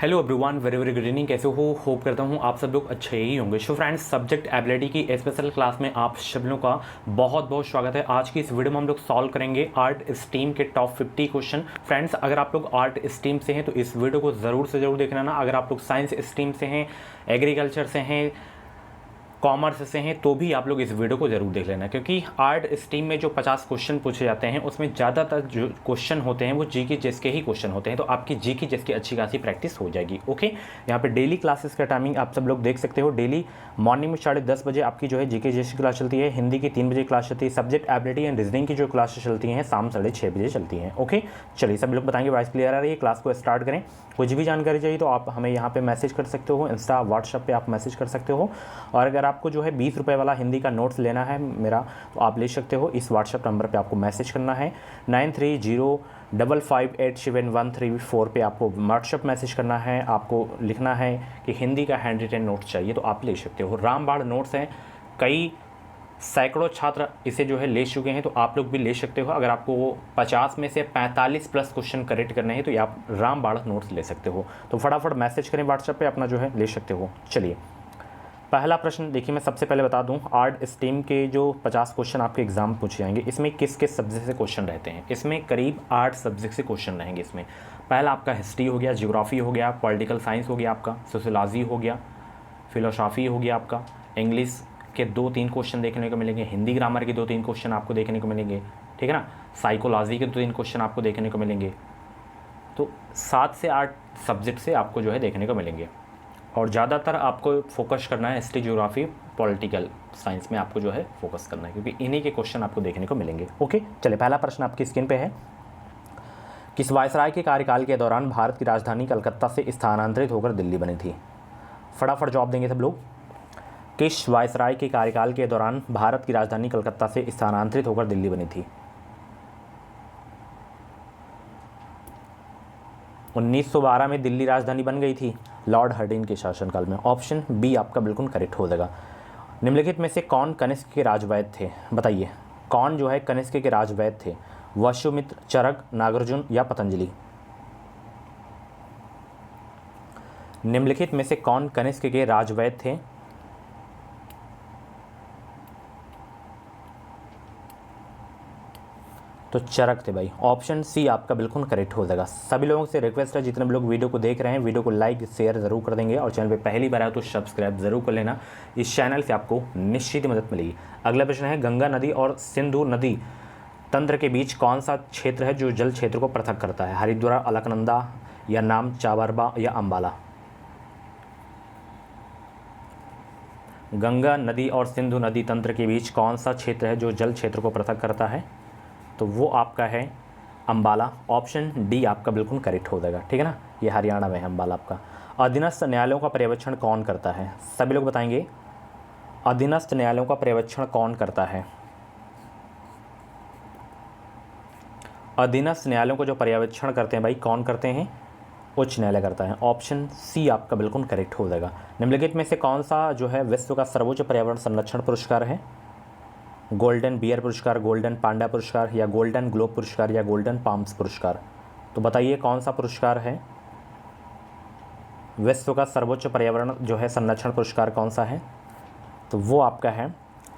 Hello everyone, very very good evening. कैसे हो? Hope करता हूँ आप सब लोग अच्छे ही होंगे। सो फ्रेंड्स, सब्जेक्ट एबिलिटी की स्पेशल क्लास में आप सब लोगों का बहुत बहुत स्वागत है। आज की इस वीडियो में हम लोग सॉल्व करेंगे आर्ट स्ट्रीम के टॉप 50 क्वेश्चन। फ्रेंड्स, अगर आप लोग आर्ट स्ट्रीम से हैं तो इस वीडियो को ज़रूर से ज़रूर देखना ना। अगर आप लोग साइंस स्ट्रीम से हैं, एग्रीकल्चर से हैं, कॉमर्स से हैं, तो भी आप लोग इस वीडियो को जरूर देख लेना, क्योंकि आर्ट स्ट्रीम में जो 50 क्वेश्चन पूछे जाते हैं उसमें ज़्यादातर जो क्वेश्चन होते हैं वो जी के जेस के ही क्वेश्चन होते हैं। तो आपकी जी की जेस की अच्छी खासी प्रैक्टिस हो जाएगी। ओके, यहाँ पे डेली क्लासेस का टाइमिंग आप सब लोग देख सकते हो। डेली मॉर्निंग में 10:30 बजे आपकी जो है जी के जेस की क्लास चलती है। हिंदी की 3 बजे क्लास चलती है। सब्जेक्ट एबिलिटी एंड रीजनिंग की जो क्लासेस चलती हैं शाम 6:30 बजे चलती हैं। ओके, चलिए सब लोग बताएंगे। वॉइस क्लियर आ रही है? क्लास को स्टार्ट करें। कुछ भी जानकारी चाहिए तो आप हमें यहाँ पे मैसेज कर सकते हो, इंस्टा व्हाट्सएप पे आप मैसेज कर सकते हो। और अगर आपको जो है 20 रुपये वाला हिंदी का नोट्स लेना है मेरा, तो आप ले सकते हो। इस व्हाट्सएप नंबर पे आपको मैसेज करना है 9305587134 पे आपको व्हाट्सएप मैसेज करना है। आपको लिखना है कि हिंदी का हैंड रिटन नोट्स चाहिए, तो आप ले सकते हो। रामबाण नोट्स हैं, कई सैकड़ों छात्र इसे जो है ले चुके हैं, तो आप लोग भी ले सकते हो। अगर आपको 50 में से 45 प्लस क्वेश्चन करेक्ट करने हैं तो ये आप रामबाण नोट्स ले सकते हो। तो फटाफट मैसेज करें व्हाट्सएप पे, अपना जो है ले सकते हो। चलिए पहला प्रश्न देखिए, मैं सबसे पहले बता दूं, आर्ट स्ट्रीम के जो 50 क्वेश्चन आपके एग्जाम पूछे जाएंगे, इसमें किस किस सब्जेक्ट से क्वेश्चन रहते हैं? इसमें करीब 8 सब्जेक्ट से क्वेश्चन रहेंगे। इसमें पहला आपका हिस्ट्री हो गया, ज्योग्राफी हो गया, पॉलिटिकल साइंस हो गया, आपका सोशियोलॉजी हो गया, फिलोसॉफी हो गया, आपका इंग्लिश के 2-3 क्वेश्चन देखने को मिलेंगे, हिंदी ग्रामर के 2-3 क्वेश्चन आपको देखने को मिलेंगे, ठीक है ना। साइकोलॉजी के 2-3 क्वेश्चन आपको देखने को मिलेंगे। तो 7 से 8 सब्जेक्ट से आपको जो है देखने को मिलेंगे। और ज़्यादातर आपको फोकस करना है हिस्ट्री, ज्योग्राफी, पॉलिटिकल साइंस में आपको जो है फोकस करना है, क्योंकि इन्हीं के क्वेश्चन आपको देखने को मिलेंगे। ओके, चलिए पहला प्रश्न आपकी स्क्रीन पे है। किस वायसराय के कार्यकाल के दौरान भारत की राजधानी कलकत्ता से स्थानांतरित होकर दिल्ली बनी थी? फटाफट जवाब देंगे सब लोग। किस वायसराय के कार्यकाल के दौरान भारत की राजधानी कलकत्ता से स्थानांतरित होकर दिल्ली बनी थी? 1912 में दिल्ली राजधानी बन गई थी लॉर्ड हर्डिंग के शासनकाल में। ऑप्शन बी आपका बिल्कुल करेक्ट हो जाएगा। निम्नलिखित में से कौन कनिष्क के राजवैद्य थे? बताइए, कौन जो है कनिष्क के राजवैद्य थे? वसुमित्र, चरक, नागार्जुन या पतंजलि? निम्नलिखित में से कौन कनिष्क के राजवैद्य थे? तो चरक थे भाई। ऑप्शन सी आपका बिल्कुल करेक्ट हो जाएगा। सभी लोगों से रिक्वेस्ट है, जितने भी लोग वीडियो को देख रहे हैं, वीडियो को लाइक शेयर ज़रूर कर देंगे, और चैनल पे पहली बार आए तो सब्सक्राइब ज़रूर कर लेना। इस चैनल से आपको निश्चित मदद मिलेगी। अगला प्रश्न है, गंगा नदी और सिंधु नदी तंत्र के बीच कौन सा क्षेत्र है जो जल क्षेत्र को पृथक करता है? हरिद्वार, अलकनंदा या नाम चाबरबा या अम्बाला? गंगा नदी और सिंधु नदी तंत्र के बीच कौन सा क्षेत्र है जो जल क्षेत्र को पृथक करता है? तो वो आपका है अम्बाला। ऑप्शन डी आपका बिल्कुल करेक्ट हो जाएगा, ठीक है ना। ये हरियाणा में है अम्बाला आपका। अधीनस्थ न्यायालयों का पर्यवेक्षण कौन करता है? सभी लोग बताएंगे, अधीनस्थ न्यायालयों का पर्यवेक्षण कौन करता है? अधीनस्थ न्यायालयों को जो पर्यवेक्षण करते हैं भाई, कौन करते हैं? उच्च न्यायालय करता है। ऑप्शन सी आपका बिल्कुल करेक्ट हो जाएगा। निम्नलिखित में से कौन सा जो है विश्व का सर्वोच्च पर्यावरण संरक्षण पुरस्कार है? गोल्डन बियर पुरस्कार, गोल्डन पांडा पुरस्कार, या गोल्डन ग्लोब पुरस्कार, या गोल्डन पाम्स पुरस्कार? तो बताइए कौन सा पुरस्कार है? विश्व का सर्वोच्च पर्यावरण जो है संरक्षण पुरस्कार कौन सा है? तो वो आपका है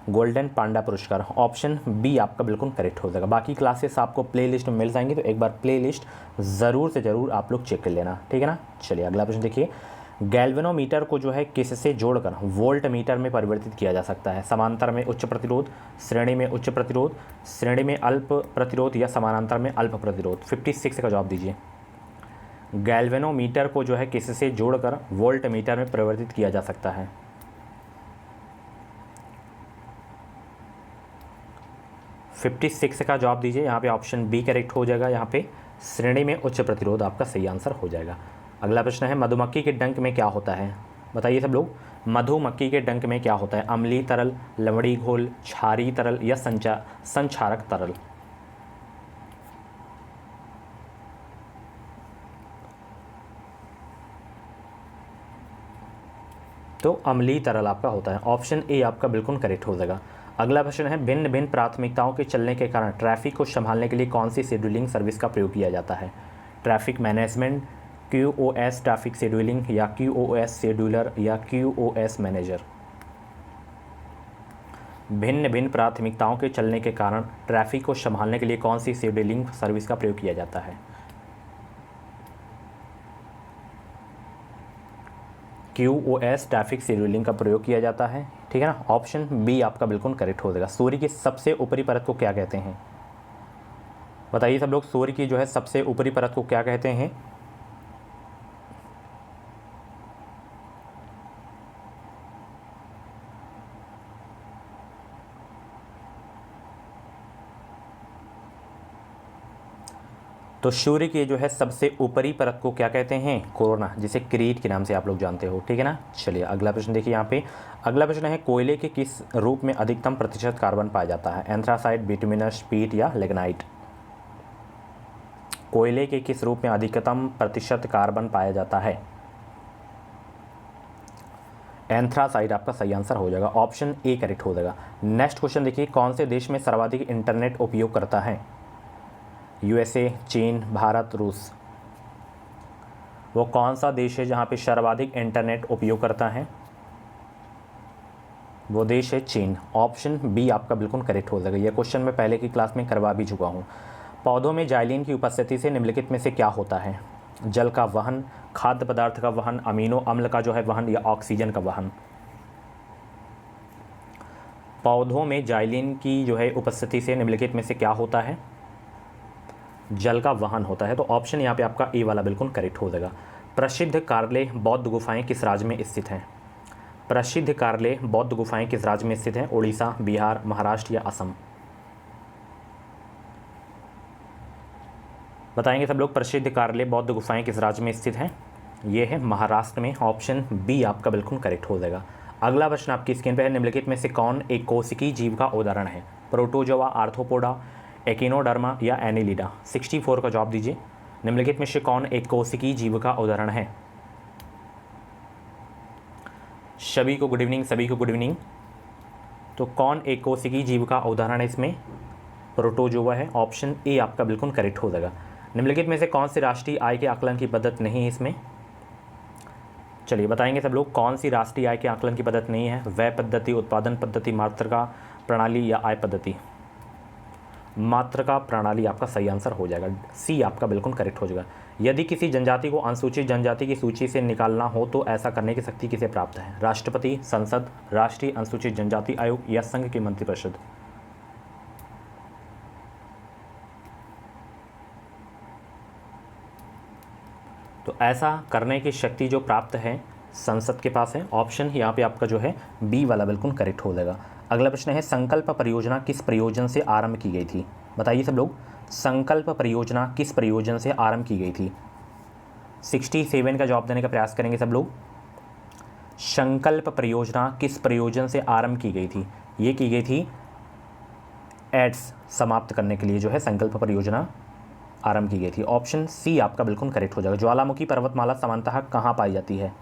गोल्डन पांडा पुरस्कार। ऑप्शन बी आपका बिल्कुल करेक्ट हो जाएगा। बाकी क्लासेस आपको प्लेलिस्ट में मिल जाएंगी, तो एक बार प्लेलिस्ट ज़रूर से ज़रूर आप लोग चेक कर लेना, ठीक है ना। चलिए अगला प्रश्न देखिए, गैल्वेनोमीटर को जो है किससे जोड़कर वोल्ट मीटर में परिवर्तित किया जा सकता है? समांतर में उच्च प्रतिरोध, श्रेणी में उच्च प्रतिरोध, श्रेणी में अल्प प्रतिरोध, या समानांतर में अल्प प्रतिरोध? 56 का जवाब दीजिए। गैल्वेनोमीटर को जो है किससे जोड़कर वोल्ट मीटर में परिवर्तित किया जा सकता है? फिफ्टी 56 का जवाब दीजिए। यहाँ पे ऑप्शन बी करेक्ट हो जाएगा। यहाँ पे श्रेणी में उच्च प्रतिरोध आपका सही आंसर हो जाएगा। अगला प्रश्न है, मधुमक्खी के डंक में क्या होता है? बताइए सब लोग, मधुमक्खी के डंक में क्या होता है? अम्लीय तरल, लवणीय घोल, क्षारीय तरल, या संक्षारक तरल? तो अम्लीय तरल आपका होता है। ऑप्शन ए आपका बिल्कुल करेक्ट हो जाएगा। अगला प्रश्न है, भिन्न भिन्न प्राथमिकताओं के चलने के कारण ट्रैफिक को संभालने के लिए कौन सी शेड्यूलिंग सर्विस का प्रयोग किया जाता है? Traffic management, QoS traffic scheduling या QoS शेड्यूलर या QoS मैनेजर। भिन्न भिन्न प्राथमिकताओं के चलने के कारण ट्रैफिक को संभालने के लिए कौन सी शेड्यूलिंग सर्विस का प्रयोग किया जाता है? QoS ट्रैफिक शेड्यूलिंग का प्रयोग किया जाता है, ठीक है ना। ऑप्शन बी आपका बिल्कुल करेक्ट हो जाएगा। सूर्य की सबसे ऊपरी परत को क्या कहते हैं? बताइए सब लोग, सूर्य की जो है सबसे ऊपरी परत को क्या कहते हैं? तो सूर्य की जो है सबसे ऊपरी परत को क्या कहते हैं? कोरोना, जिसे क्रीट के नाम से आप लोग जानते हो, ठीक है ना। चलिए अगला प्रश्न देखिए यहाँ पे। अगला प्रश्न है, कोयले के किस रूप में अधिकतम प्रतिशत कार्बन पाया जाता है? एंथ्रासाइट, बिटुमिनस, पीट या लिग्नाइट? कोयले के किस रूप में अधिकतम प्रतिशत कार्बन पाया जाता है? एंथ्रासाइट आपका सही आंसर हो जाएगा। ऑप्शन ए करेक्ट हो जाएगा। नेक्स्ट क्वेश्चन देखिए, कौन से देश में सर्वाधिक इंटरनेट उपयोग करता है? USA, चीन, भारत, रूस। वो कौन सा देश है जहाँ पे सर्वाधिक इंटरनेट उपयोग करता है? वो देश है चीन। ऑप्शन बी आपका बिल्कुल करेक्ट हो जाएगा। यह क्वेश्चन मैं पहले की क्लास में करवा भी चुका हूँ। पौधों में जाइलिन की उपस्थिति से निम्नलिखित में से क्या होता है? जल का वहन, खाद्य पदार्थ का वहन, अमीनो अम्ल का जो है वहन या ऑक्सीजन का वहन? पौधों में जाइलिन की जो है उपस्थिति से निम्नलिखित में से क्या होता है? जल का वहन होता है। तो ऑप्शन यहाँ पे आपका ए वाला बिल्कुल करेक्ट हो जाएगा। प्रसिद्ध कार्ले बौद्ध गुफाएं किस राज्य में स्थित हैं? प्रसिद्ध कार्ले बौद्ध गुफाएं किस राज्य में स्थित हैं? उड़ीसा, बिहार, महाराष्ट्र या असम? बताएंगे सब लोग, प्रसिद्ध कार्ले बौद्ध गुफाएं किस राज्य में स्थित हैं? ये है महाराष्ट्र में। ऑप्शन बी आपका बिल्कुल करेक्ट हो जाएगा। अगला प्रश्न आपकी स्क्रीन पर है, निम्नलिखित में से कौन एक कोशिकीय जीव का उदाहरण है? प्रोटोजोआ, आर्थ्रोपोडा, एकिनोडर्मा या एनिलिडा? 64 का जवाब दीजिए। निम्नलिखित में से कौन एक कोशिकीय जीव का उदाहरण है? सभी को गुड इवनिंग, सभी को गुड इवनिंग। तो कौन एक कोशिकीय जीव का उदाहरण है इसमें? प्रोटोजोआ है। ऑप्शन ए आपका बिल्कुल करेक्ट हो जाएगा। निम्नलिखित में से कौन सी राष्ट्रीय आय के आकलन की पद्धति नहीं है इसमें? चलिए बताएंगे सब लोग, कौन सी राष्ट्रीय आय के आकलन की पद्धति नहीं है? व्यय पद्धति, उत्पादन पद्धति, मात्रका प्रणाली या आय पद्धति? मात्रका प्रणाली आपका सही आंसर हो जाएगा। सी आपका बिल्कुल करेक्ट हो जाएगा। यदि किसी जनजाति को अनुसूचित जनजाति की सूची से निकालना हो तो ऐसा करने की शक्ति किसे प्राप्त है? राष्ट्रपति, संसद, राष्ट्रीय अनुसूचित जनजाति आयोग या संघ की मंत्रिपरिषद? तो ऐसा करने की शक्ति जो प्राप्त है संसद के पास है। ऑप्शन यहाँ पे आपका जो है बी वाला बिल्कुल करेक्ट हो जाएगा। अगला प्रश्न है, संकल्प परियोजना किस प्रयोजन से आरंभ की गई थी? बताइए सब लोग, संकल्प परियोजना किस प्रयोजन से आरंभ की गई थी? 67 का जवाब देने का प्रयास करेंगे सब लोग। संकल्प परियोजना किस प्रयोजन से आरंभ की गई थी? ये की गई थी एड्स समाप्त करने के लिए जो है संकल्प परियोजना आरंभ की गई थी। ऑप्शन सी आपका बिल्कुल करेक्ट हो जाएगा। ज्वालामुखी पर्वतमाला सामान्यतः कहाँ पाई जाती है?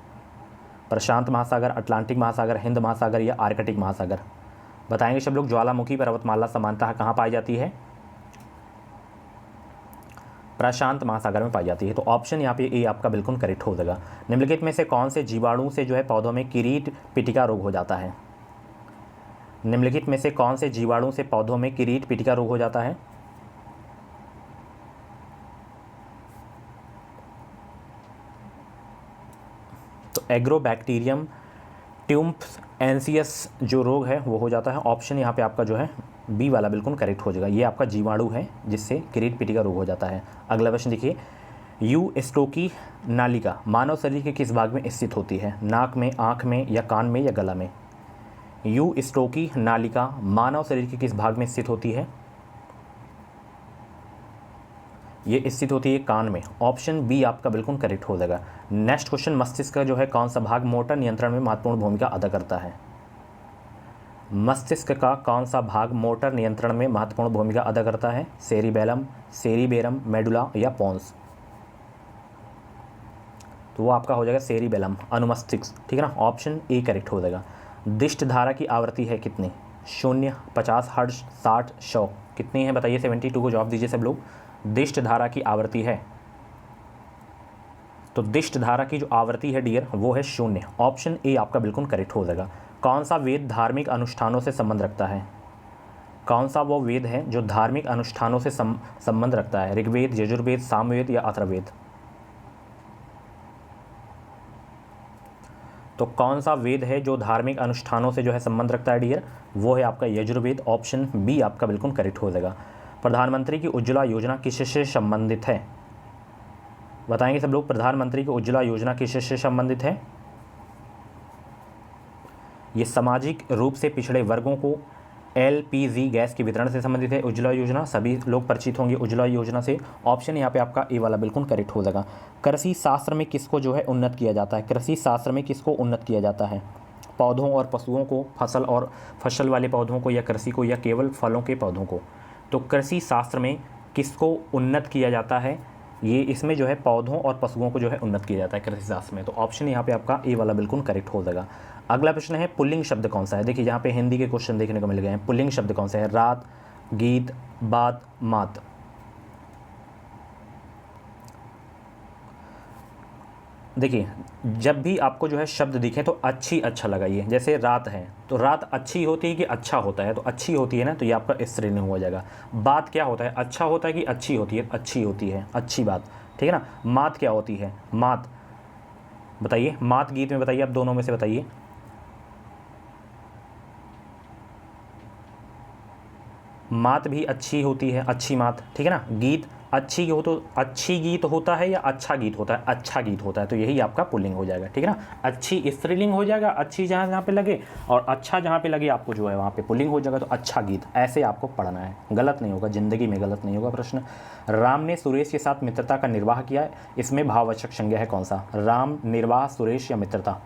प्रशांत महासागर, अटलांटिक महासागर, हिंद महासागर या आर्कटिक महासागर? बताएंगे सब लोग, ज्वालामुखी पर्वतमाला सामान्यतः कहाँ पाई जाती है? प्रशांत महासागर में पाई जाती है। तो ऑप्शन यहाँ पे ए आपका बिल्कुल करेक्ट हो जाएगा। निम्नलिखित में से कौन से जीवाणु से जो है पौधों में किरीट पिटिका रोग हो जाता है? निम्नलिखित में से कौन से जीवाणु से पौधों में किरीट पिटिका रोग हो जाता है? तो एग्रोबैक्टीरियम ट्यूम्प्स एंसियस जो रोग है वो हो जाता है। ऑप्शन यहाँ पे आपका जो है बी वाला बिल्कुल करेक्ट हो जाएगा। ये आपका जीवाणु है जिससे किरीट पिटिका रोग हो जाता है। अगला प्रश्न देखिए, यू स्टोकी नालिका मानव शरीर के किस भाग में स्थित होती है? नाक में, आँख में या कान में या गला में? यू स्टोकी नालिका मानव शरीर के किस भाग में स्थित होती है? ये स्थित होती है कान में। ऑप्शन बी आपका बिल्कुल करेक्ट हो जाएगा। नेक्स्ट क्वेश्चन, मस्तिष्क का जो है कौन सा भाग मोटर नियंत्रण में महत्वपूर्ण भूमिका अदा करता है? मस्तिष्क का कौन सा भाग मोटर नियंत्रण में महत्वपूर्ण भूमिका अदा करता है? सेरिबेलम, सेरिबेरम, मेडुला या पोन्स? तो वो आपका हो जाएगा सेरिबेलम, अनुमस्तिष्क, ठीक है ना। ऑप्शन ए करेक्ट हो जाएगा। दिष्ट धारा की आवृत्ति है कितनी? 0, 50 हर्ट्ज, 60, 100? कितनी है बताइए? 72 को जवाब दीजिए सब लोग। दिष्ट धारा की आवृत्ति है तो दिष्ट धारा की जो आवृत्ति है डियर वो है 0। ऑप्शन ए आपका बिल्कुल करेक्ट हो जाएगा। कौन सा वेद धार्मिक अनुष्ठानों से संबंध रखता है? कौन सा वो वेद है जो धार्मिक अनुष्ठानों से संबंध रखता है? ऋग्वेद, यजुर्वेद, सामवेद या अथर्ववेद? तो कौन सा वेद है जो धार्मिक अनुष्ठानों से जो है संबंध रखता है डियर? वो है आपका यजुर्वेद। ऑप्शन बी आपका बिल्कुल करेक्ट हो जाएगा। प्रधानमंत्री की उज्ज्वला योजना किससे संबंधित है? बताएंगे सब लोग, प्रधानमंत्री की उज्ज्वला योजना किससे संबंधित है? ये सामाजिक रूप से पिछड़े वर्गों को एलपीजी गैस के वितरण से संबंधित है उज्ज्वला योजना। सभी लोग परिचित होंगे उज्ज्वला योजना से। ऑप्शन यहाँ पे आपका ए वाला बिल्कुल करेक्ट हो जाएगा। कृषि शास्त्र में किसको जो है उन्नत किया जाता है? कृषि शास्त्र में किसको उन्नत किया जाता है? पौधों और पशुओं को, फसल वाले पौधों को, या कृषि को, या केवल फलों के पौधों को? तो कृषि शास्त्र में किसको उन्नत किया जाता है? ये इसमें जो है पौधों और पशुओं को जो है उन्नत किया जाता है कृषि शास्त्र में। तो ऑप्शन यहाँ पे आपका ए वाला बिल्कुल करेक्ट हो जाएगा। अगला प्रश्न है पुल्लिंग शब्द कौन सा है? देखिए यहाँ पे हिंदी के क्वेश्चन देखने को मिल गए हैं। पुल्लिंग शब्द कौन सा है? रात, गीत, बात, मात। देखिए जब भी आपको जो है शब्द दिखे तो अच्छी अच्छा लगाइए। जैसे रात है तो रात अच्छी होती है कि अच्छा होता है? तो अच्छी होती है ना, तो ये आपका स्त्रीलिंग हो जाएगा। बात क्या होता है? अच्छा होता है कि अच्छी होती है? अच्छी होती है, अच्छी बात, ठीक है ना। मात क्या होती है? मात बताइए, मात गीत में बताइए, आप दोनों में से बताइए। मात भी अच्छी होती है, अच्छी मात, ठीक है ना। गीत अच्छी हो तो अच्छी गीत होता है या अच्छा गीत होता है? अच्छा गीत होता है, तो यही आपका पुल्लिंग हो जाएगा, ठीक है ना। अच्छी स्त्रीलिंग हो जाएगा, अच्छी जहाँ जहाँ पे लगे, और अच्छा जहाँ पे लगे आपको जो है वहाँ पे पुल्लिंग हो जाएगा। तो अच्छा गीत, ऐसे आपको पढ़ना है, गलत नहीं होगा, ज़िंदगी में गलत नहीं होगा। प्रश्न, राम ने सुरेश के साथ मित्रता का निर्वाह किया, इसमें भाववाचक संज्ञा है कौन सा? राम, निर्वाह, सुरेश या मित्रता?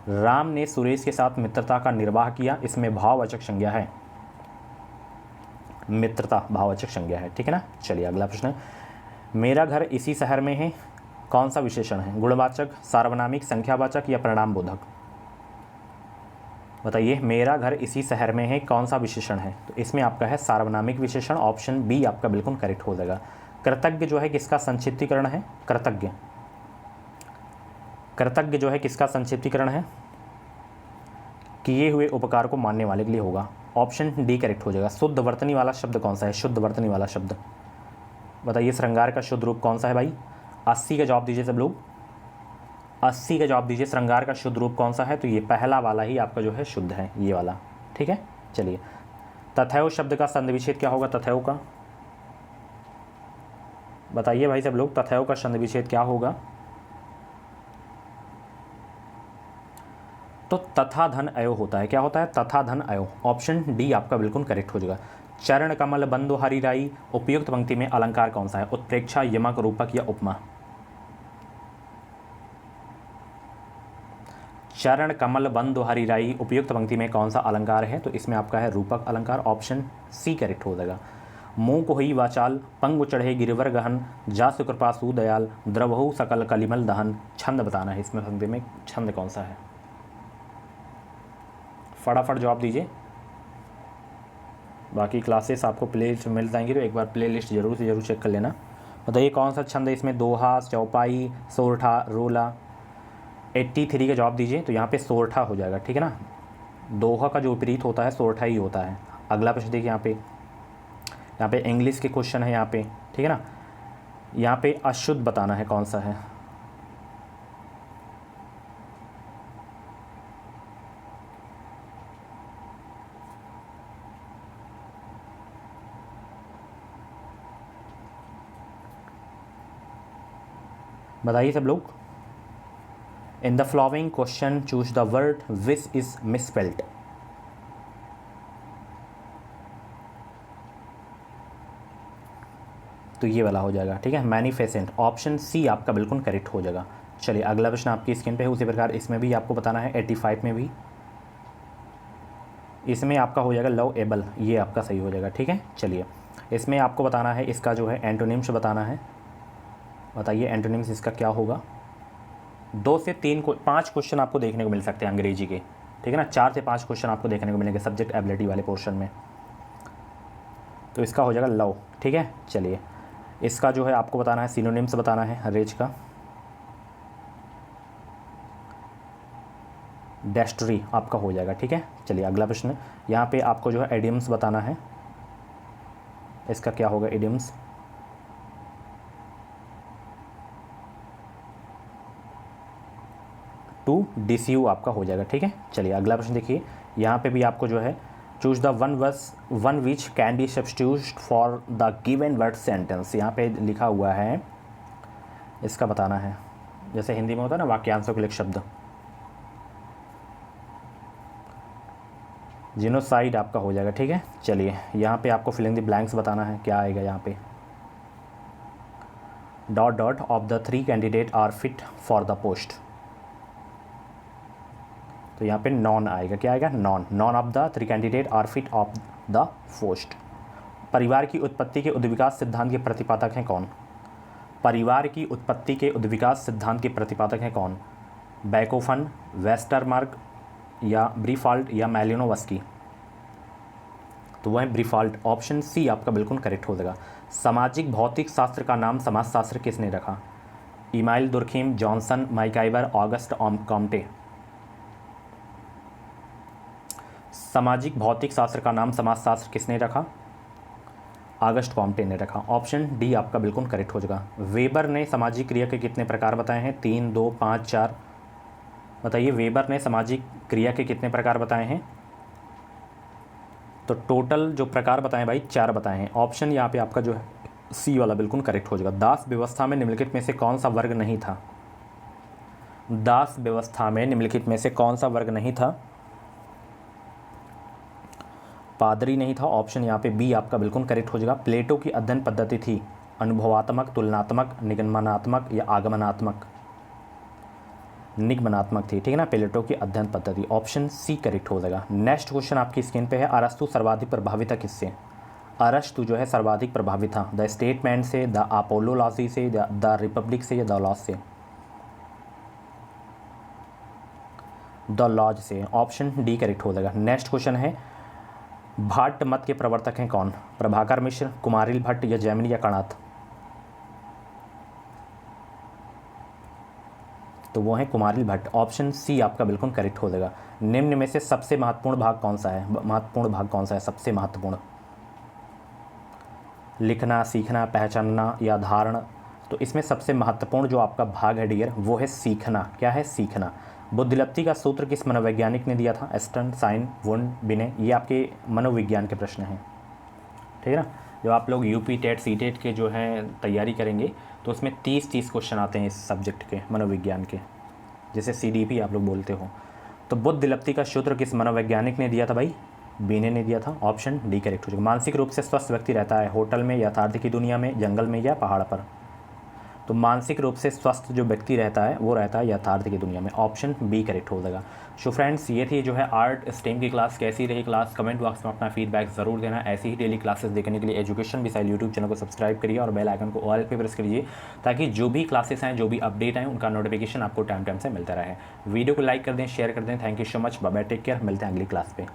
राम ने सुरेश के साथ मित्रता का निर्वाह किया, इसमें भाववाचक संज्ञा है मित्रता, भाववाचक संज्ञा है, ठीक है ना। चलिए अगला प्रश्न है, मेरा घर इसी शहर में है, कौन सा विशेषण है? गुणवाचक, सार्वनामिक, संख्यावाचक या परिणाम बोधक? बताइए, मेरा घर इसी शहर में है, कौन सा विशेषण है? तो इसमें आपका है सार्वनामिक विशेषण। ऑप्शन बी आपका बिल्कुल करेक्ट हो जाएगा। कृतज्ञ जो है किसका संक्षिप्तीकरण है? कृतज्ञ, कृतज्ञ जो है किसका संक्षिप्तीकरण है? किए हुए उपकार को मानने वाले के लिए होगा। ऑप्शन डी करेक्ट हो जाएगा। शुद्ध वर्तनी वाला शब्द कौन सा है? शुद्ध वर्तनी वाला शब्द बताइए, श्रृंगार का शुद्ध रूप कौन सा है भाई? 80 का जवाब दीजिए सब लोग, 80 का जवाब दीजिए। श्रृंगार का शुद्ध रूप कौन सा है? तो ये पहला वाला ही आपका जो है शुद्ध है, ये वाला, ठीक है। चलिए, तथैव शब्द का संधि विच्छेद क्या होगा? तथैव का बताइए भाई सब लोग, तथैव का संधि विच्छेद क्या होगा? तो तथा धन अयो होता है। क्या होता है? तथा धन अयो। ऑप्शन डी आपका बिल्कुल करेक्ट हो जाएगा। चरण कमल बंधु हरिराई, उपयुक्त पंक्ति में अलंकार कौन सा है? उत्प्रेक्षा, यमक, रूपक या उपमा? चरण कमल बंधु हरिराई, उपयुक्त पंक्ति में कौन सा अलंकार है? तो इसमें आपका है रूपक अलंकार। ऑप्शन सी करेक्ट हो जाएगा। मुँह को ही वाचाल, पंगु चढ़े गिरिवर गहन, जासु कृपा सुदयाल, द्रवहु सकल कलिमल दहन। छंद बताना है इसमें, पंक्ति में छंद कौन सा है? फटाफट जवाब दीजिए। बाकी क्लासेस आपको प्ले लिस्ट मिल जाएंगी, तो एक बार प्ले लिस्ट जरूर से जरूर चेक कर लेना। बताइए कौन सा छंद है इसमें? दोहा, चौपाई, सोरठा, रोला। 83 का जवाब दीजिए। तो यहाँ पे सोरठा हो जाएगा, ठीक है ना। दोहा का जो विपरीत होता है सोरठा ही होता है। अगला प्रश्न देखिए, यहाँ पे इंग्लिश के क्वेश्चन है यहाँ पे, ठीक है ना। यहाँ पे अशुद्ध बताना है कौन सा है। बताइए सब लोग। In the following question choose the word which is misspelled. तो ये वाला हो जाएगा, ठीक है, मैनिफेसेंट। ऑप्शन सी आपका बिल्कुल करेक्ट हो जाएगा। चलिए अगला प्रश्न आपकी स्क्रीन पे है। उसी प्रकार इसमें भी आपको बताना है। 85 में भी इसमें आपका हो जाएगा लव एबल, ये आपका सही हो जाएगा, ठीक है। चलिए इसमें आपको बताना है, इसका जो है एंटोनिम्स बताना है। बताइए एंटोनिम्स इसका क्या होगा? 2 से 5 क्वेश्चन आपको देखने को मिल सकते हैं अंग्रेजी के, ठीक है ना। 4 से 5 क्वेश्चन आपको देखने को मिलेंगे सब्जेक्ट एबिलिटी वाले पोर्शन में। तो इसका हो जाएगा लव, ठीक है। चलिए इसका जो है आपको बताना है सिनोनिम्स बताना है रेज का। डेस्ट्री आपका हो जाएगा। ठीक है, चलिए अगला प्रश्न। यहाँ पे आपको जो है एडियम्स बताना है, इसका क्या होगा एडियम्स। टू डिसीव आपका हो जाएगा। ठीक है, चलिए अगला प्रश्न देखिए। यहाँ पे भी आपको जो है choose the one which can be substitute for the given word sentence. यहाँ पे लिखा हुआ है, इसका बताना है। जैसे हिंदी में होता है ना वाक्यांशों के लिए शब्द, जिनोसाइड आपका हो जाएगा। ठीक है, चलिए यहाँ पे आपको फिलिंग द ब्लैंक्स बताना है, क्या आएगा यहाँ पे। Dot dot of the 3 candidate are fit for the post, तो यहाँ पे नॉन आएगा। क्या आएगा, none of the 3 candidate are fit of the post. परिवार की उत्पत्ति के उद्विकास सिद्धांत के प्रतिपादक हैं कौन। परिवार की उत्पत्ति के उद्विकास सिद्धांत के प्रतिपादक हैं कौन। बैकोफन, वेस्टरमार्क या ब्रीफाल्ट या मैलिनोवस्की, तो वह है ब्रीफाल्ट। ऑप्शन सी आपका बिल्कुल करेक्ट हो जाएगा। सामाजिक भौतिक शास्त्र का नाम समाजशास्त्र किसने रखा। Emile Durkheim, Johnson, MacIver, Auguste Comte. सामाजिक भौतिक शास्त्र का नाम समाजशास्त्र किसने रखा, ऑगस्ट कॉम्टे ने रखा। ऑप्शन डी आपका बिल्कुल करेक्ट हो जाएगा। वेबर ने सामाजिक क्रिया के कितने प्रकार बताए हैं, 3, 2, 5, 4 बताइए। वेबर ने सामाजिक क्रिया के कितने प्रकार बताए हैं, तो टोटल जो प्रकार बताएं भाई 4 बताए हैं। ऑप्शन यहाँ पे आपका जो है सी वाला बिल्कुल करेक्ट हो जाएगा। दास व्यवस्था में निम्नलिखित में से कौन सा वर्ग नहीं था। दास व्यवस्था में निम्नलिखित में से कौन सा वर्ग नहीं था, पादरी नहीं था। ऑप्शन यहाँ पे बी आपका बिल्कुल करेक्ट हो जाएगा। प्लेटो की अध्ययन पद्धति थी अनुभवात्मक, तुलनात्मक, निगमनात्मक या आगमनात्मक। निगमनात्मक थी, ठीक है ना, प्लेटो की अध्ययन पद्धति। ऑप्शन सी करेक्ट हो जाएगा। नेक्स्ट क्वेश्चन आपकी स्क्रीन पे है, अरस्तु सर्वाधिक प्रभावित था किससे। अरस्तु जो है सर्वाधिक प्रभावित था द स्टेटमेंट से, द अपोलोलॉजी से, द रिपब्लिक से या द लॉज से। द लॉज से, ऑप्शन डी करेक्ट हो जाएगा। नेक्स्ट क्वेश्चन है, भाट मत के प्रवर्तक हैं कौन। प्रभाकर मिश्र, कुमारिल भट्ट या जैमिनी या कणाद, तो वो है कुमारिल भट्ट। ऑप्शन सी आपका बिल्कुल करेक्ट हो जाएगा। निम्न में से सबसे महत्वपूर्ण भाग कौन सा है, महत्वपूर्ण भाग कौन सा है, सबसे महत्वपूर्ण। लिखना, सीखना, पहचानना या धारण, तो इसमें सबसे महत्वपूर्ण जो आपका भाग है डियर वो है सीखना। क्या है, सीखना। बुद्धिलब्धि का सूत्र किस मनोवैज्ञानिक ने दिया था, एस्टन, साइन, वुंड, बिने। ये आपके मनोविज्ञान के प्रश्न हैं, ठीक है ना। जब आप लोग यूपी टेट सी टेट के जो हैं तैयारी करेंगे तो उसमें 30 क्वेश्चन आते हैं इस सब्जेक्ट के, मनोविज्ञान के, जैसे CDP आप लोग बोलते हो। तो बुद्धिलब्धि का सूत्र किस मनोवैज्ञानिक ने दिया था भाई, बीने ने दिया था। ऑप्शन डी करेक्ट हो जाएगा। मानसिक रूप से स्वस्थ व्यक्ति रहता है होटल में, यथार्थ की दुनिया में, जंगल में या पहाड़ पर। तो मानसिक रूप से स्वस्थ जो व्यक्ति रहता है वो रहता है यथार्थ की दुनिया में। ऑप्शन बी करेक्ट हो जाएगा। सो फ्रेंड्स, ये थी जो है आर्ट स्टेम की क्लास। कैसी रही क्लास, कमेंट बॉक्स में अपना फीडबैक ज़रूर देना। ऐसी ही डेली क्लासेस देखने के लिए एजुकेशन मिसाइल यूट्यूब चैनल को सब्सक्राइब करिए और बेल आइकन को ऑल पे प्रेस करिए, ताकि जो भी क्लासेस हैं, जो भी अपडेट हैं, उनका नोटिफिकेशन आपको टाइम टाइम से मिलता रहे। वीडियो को लाइक कर दें, शेयर कर दें। Thank you so much, bye bye, take care. मिलते हैं अगली क्लास पे।